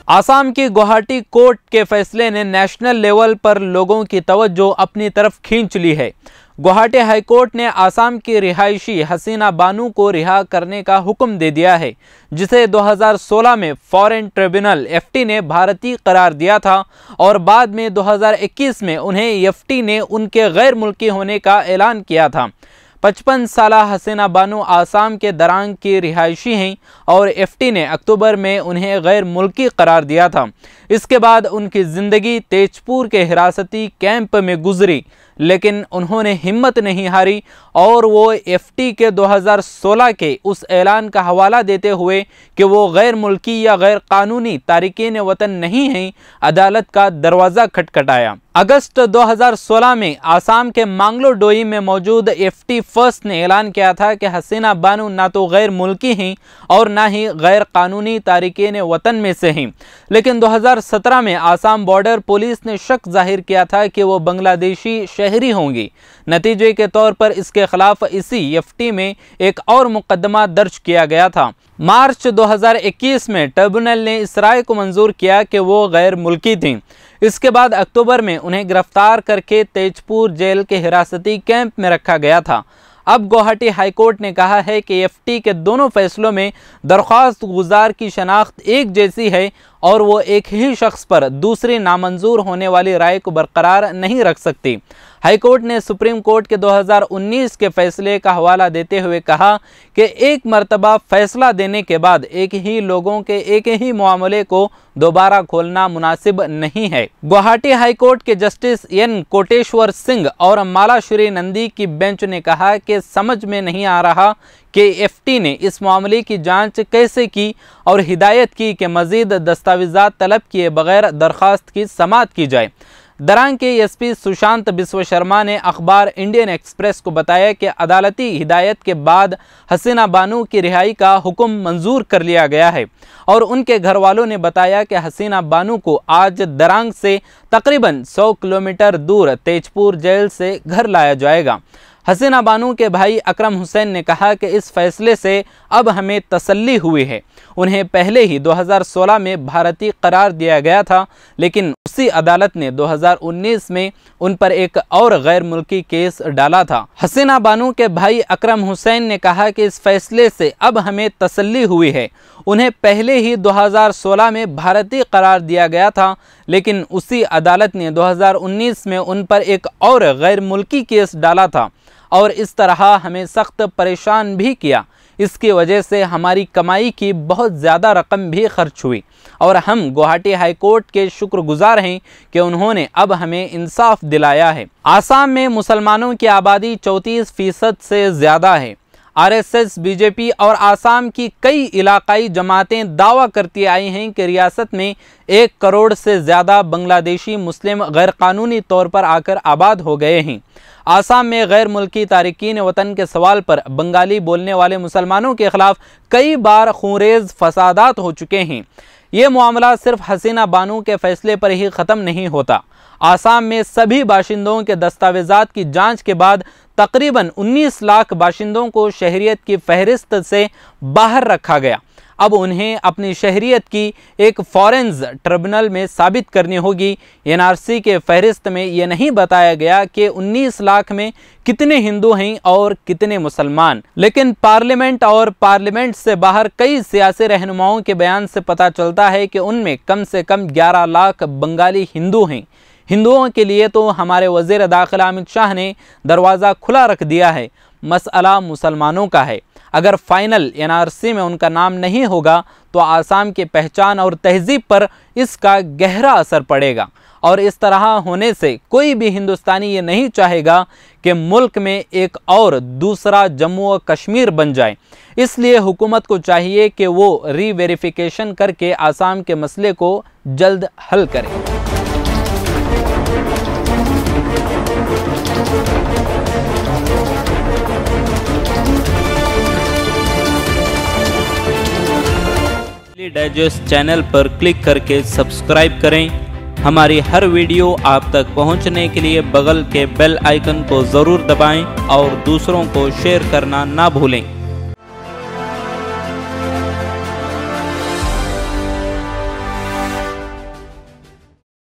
आसाम की गुवाहाटी कोर्ट के फैसले ने नेशनल लेवल पर लोगों की तवज्जो अपनी तरफ खींच ली है। गुवाहाटी हाई कोर्ट ने आसाम की रिहायशी हसीना बानू को रिहा करने का हुक्म दे दिया है, जिसे 2016 में फॉरेन ट्रिब्यूनल एफटी ने भारतीय करार दिया था और बाद में 2021 में उन्हें एफटी ने उनके गैर मुल्की होने का ऐलान किया था। 55 साला हसीना बानू आसाम के दरांग की रिहायशी हैं और एफटी ने अक्टूबर में उन्हें गैर मुल्की करार दिया था। इसके बाद उनकी ज़िंदगी तेजपुर के हिरासती कैंप में गुजरी, लेकिन उन्होंने हिम्मत नहीं हारी और वो एफटी के 2016 के उस ऐलान का हवाला देते हुए कि वो गैर मुल्की या गैर कानूनी तारिकीन वतन नहीं हैं, अदालत का दरवाज़ा खटखटाया। अगस्त 2016 में आसाम के मांगलोडोई में मौजूद एफटी फर्स्ट ने ऐलान किया था कि हसीना बानू ना तो गैर मुल्की हैं और ना ही गैर कानूनी तारिकीन वतन में से हैं। लेकिन 2017 में आसाम बॉर्डर पुलिस ने शक जाहिर किया था कि वो बांग्लादेशी शहरी होंगी। नतीजे के तौर पर इसके खिलाफ इसी एफटी में एक और मुकदमा दर्ज किया गया था। मार्च 2021 में ट्रिब्यूनल ने इस राय को मंजूर किया कि वो गैर मुल्की थीं। इसके बाद अक्टूबर में उन्हें गिरफ्तार करके तेजपुर जेल के हिरासती कैंप में रखा गया था। अब गुवाहाटी हाईकोर्ट ने कहा है कि एफटी के दोनों फैसलों में दरख्वास्त गुजार की शनाख्त एक जैसी है और वो एक ही शख्स पर दूसरी नामंजूर होने वाली राय को बरकरार नहीं रख सकती। हाईकोर्ट ने सुप्रीम कोर्ट के 2019 के फैसले का हवाला देते हुए कहा कि एक मरतबा फैसला देने के बाद एक ही लोगों के एक ही मामले को दोबारा खोलना मुनासिब नहीं है। गुवाहाटी हाईकोर्ट के जस्टिस एन कोटेश्वर सिंह और मालाश्री नंदी की बेंच ने कहा कि समझ में नहीं आ रहा कि एफटी ने इस मामले की जांच कैसे की और हिदायत की कि मजीद दस्तावेजात तलब किए बगैर दरख्वास्त की समाअत की जाए। दरांग के एसपी सुशांत बिस्व शर्मा ने अखबार इंडियन एक्सप्रेस को बताया कि अदालती हिदायत के बाद हसीना बानू की रिहाई का हुक्म मंजूर कर लिया गया है और उनके घर वालों ने बताया कि हसीना बानू को आज दरांग से तकरीबन 100 किलोमीटर दूर तेजपुर जेल से घर लाया जाएगा। हसीना बानू के भाई अकरम हुसैन ने कहा कि इस फैसले से अब हमें तसल्ली हुई है। उन्हें पहले ही 2016 में भारतीय करार दिया गया था, लेकिन उसी अदालत ने 2019 में उन पर एक और गैर मुल्की केस डाला था। हसीना बानू के भाई अकरम हुसैन ने कहा कि इस फैसले से अब हमें तसल्ली हुई है। उन्हें पहले ही 2016 में भारतीय करार दिया गया था, लेकिन उसी अदालत ने 2019 में उन पर एक और गैर मुल्की केस डाला था और इस तरह हमें सख्त परेशान भी किया। इसकी वजह से हमारी कमाई की बहुत ज़्यादा रकम भी खर्च हुई और हम गुवाहाटी हाई कोर्ट के शुक्रगुजार हैं कि उन्होंने अब हमें इंसाफ दिलाया है। आसाम में मुसलमानों की आबादी 34% से ज़्यादा है। आरएसएस, बीजेपी और आसाम की कई इलाकाई जमातें दावा करती आई हैं कि रियासत में 1 करोड़ से ज़्यादा बांग्लादेशी मुस्लिम गैर कानूनी तौर पर आकर आबाद हो गए हैं। आसाम में गैर मुल्की तारिकीन वतन के सवाल पर बंगाली बोलने वाले मुसलमानों के खिलाफ कई बार खूंरेज फसादात हो चुके हैं। ये मामला सिर्फ हसीना बानू के फैसले पर ही ख़त्म नहीं होता। आसाम में सभी बाशिंदों के दस्तावेजात की जांच के बाद तकरीबन 19 लाख बाशिंदों को शहरियत की फहरिस्त से बाहर रखा गया। अब उन्हें अपनी शहरियत की एक फॉरेंस ट्रिब्यूनल में साबित करनी होगी। एनआरसी के फहरिस्त में ये नहीं बताया गया कि 19 लाख में कितने हिंदू हैं और कितने मुसलमान, लेकिन पार्लियामेंट और पार्लियामेंट से बाहर कई सियासी रहनुमाओं के बयान से पता चलता है कि उनमें कम से कम 11 लाख बंगाली हिंदू हैं। हिंदुओं के लिए तो हमारे वज़ीर दाखिला अमित शाह ने दरवाज़ा खुला रख दिया है, मसला मुसलमानों का है। अगर फाइनल एनआरसी में उनका नाम नहीं होगा तो आसाम की पहचान और तहजीब पर इसका गहरा असर पड़ेगा और इस तरह होने से कोई भी हिंदुस्तानी ये नहीं चाहेगा कि मुल्क में एक और दूसरा जम्मू और कश्मीर बन जाए। इसलिए हुकूमत को चाहिए कि वो रीवेरिफिकेशन करके आसाम के मसले को जल्द हल करे। डाइजेस्ट चैनल पर क्लिक करके सब्सक्राइब करें। हमारी हर वीडियो आप तक पहुंचने के लिए बगल के बेल आइकन को ज़रूर दबाएं और दूसरों को शेयर करना ना भूलें।